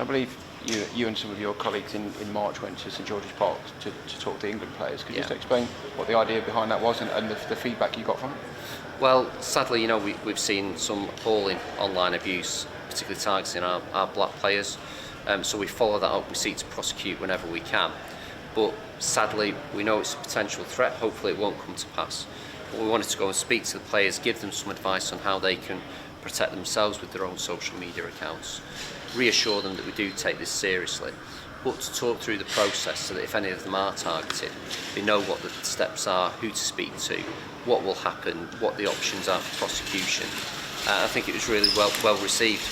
I believe you and some of your colleagues in March went to St George's Park to talk to England players. Could you just explain what the idea behind that was and the feedback you got from it? Well, sadly, we've seen some appalling online abuse, particularly targeting our black players. So we follow that up. We seek to prosecute whenever we can. But sadly, we know it's a potential threat. Hopefully, it won't come to pass. But we wanted to go and speak to the players, give them some advice on how they can protect themselves with their own social media accounts, reassure them that we do take this seriously, but to talk through the process so that if any of them are targeted, they know what the steps are, who to speak to, what will happen, what the options are for prosecution. I think it was really well received.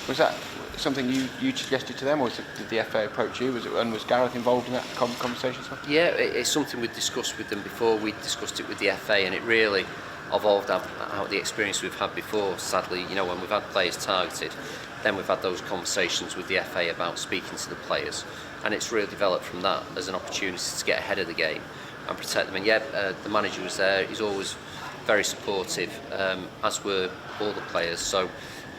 Was that something you suggested to them, or did the FA approach you? Was Gareth involved in that conversation? Yeah, it's something we'd discussed with them before. We discussed it with the FA, and it really evolved out the experience we've had before. Sadly, when we've had players targeted, then we've had those conversations with the FA about speaking to the players, and it's really developed from that as an opportunity to get ahead of the game and protect them. And the manager was there. He's always very supportive, as were all the players. So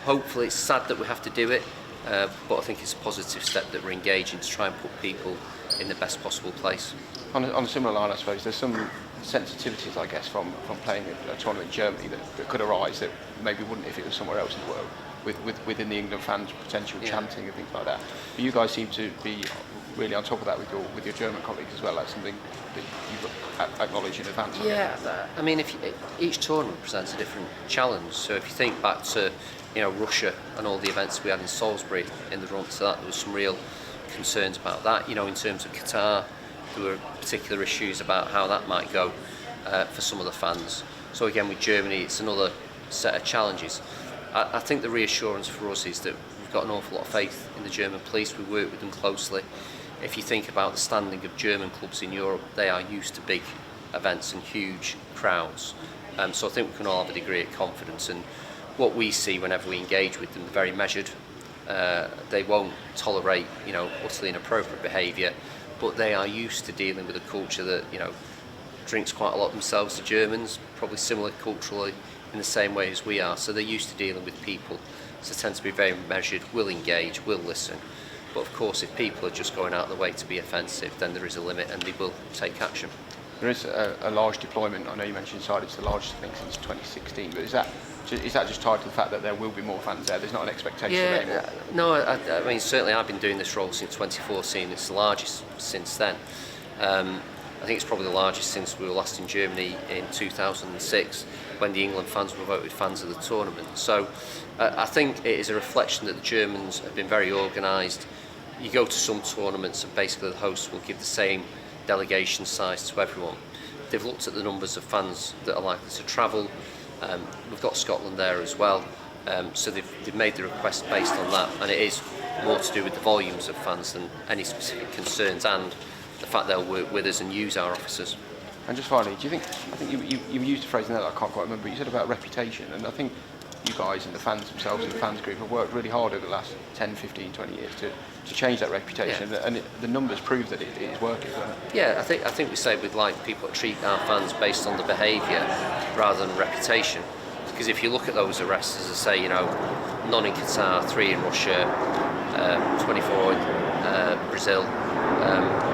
hopefully, it's sad that we have to do it, but I think it's a positive step that we're engaging to try and put people in the best possible place. On a similar line, I suppose, there's some sensitivities, I guess, from playing a tournament in Germany that could arise that maybe wouldn't if it was somewhere else in the world, within the England fans, potential chanting and things like that. But you guys seem to be really on top of that with your German colleagues as well. That's something that you've acknowledged in advance. Yeah, I mean, each tournament presents a different challenge. So if you think back to Russia and all the events we had in Salisbury in the run to that, there was some real concerns about that. In terms of Qatar, there were particular issues about how that might go for some of the fans. So again, with Germany, it's another set of challenges. I think the reassurance for us is that we've got an awful lot of faith in the German police. We work with them closely. If you think about the standing of German clubs in Europe, they are used to big events and huge crowds. So I think we can all have a degree of confidence. And what we see whenever we engage with them, they're very measured. They won't tolerate, utterly inappropriate behaviour, but they are used to dealing with a culture that, drinks quite a lot themselves, the Germans, probably similar culturally in the same way as we are. So they're used to dealing with people. So they tend to be very measured, will engage, will listen. But of course, if people are just going out of the way to be offensive, then there is a limit and they will take action. There is a large deployment. I know you mentioned inside it's the largest thing since 2016, but is that just tied to the fact that there will be more fans there? There's not an expectation anymore? No, I mean, certainly I've been doing this role since 2014. It's the largest since then. I think it's probably the largest since we were last in Germany in 2006, when the England fans were voted fans of the tournament. So I think it is a reflection that the Germans have been very organised. You go to some tournaments and basically the hosts will give the same delegation size to everyone. They've looked at the numbers of fans that are likely to travel. We've got Scotland there as well, so they've made the request based on that, and it is more to do with the volumes of fans than any specific concerns and the fact they'll work with us and use our officers. And just finally, do you think, I think you used a phrase in there that I can't quite remember, you said about reputation, and I think you guys and the fans themselves and the fans group have worked really hard over the last 10, 15, 20 years to change that reputation, and the numbers prove that it is working. Yeah, I think we say we'd like people to treat our fans based on the behaviour rather than reputation. Because if you look at those arrests, as I say, none in Qatar, 3 in Russia, 24 in Brazil,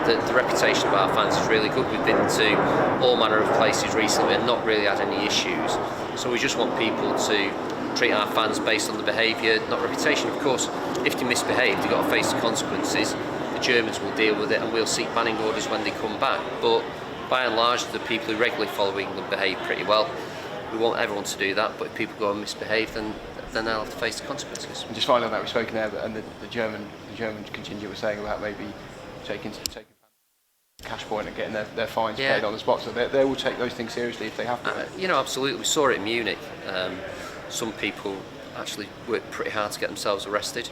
the reputation of our fans is really good. We've been to all manner of places recently and not really had any issues. So we just want people to treat our fans based on the behaviour, not reputation. Of course, if they misbehave, they've got to face the consequences. The Germans will deal with it and we'll seek banning orders when they come back. But by and large, the people who regularly follow England behave pretty well. We want everyone to do that, but if people go and misbehave, then they'll have to face the consequences. And just finally on that, we've spoken there, and the German contingent was saying about maybe taking cash point and getting their fines paid on the spot, so they will take those things seriously if they have to. Absolutely. We saw it in Munich. Some people actually worked pretty hard to get themselves arrested.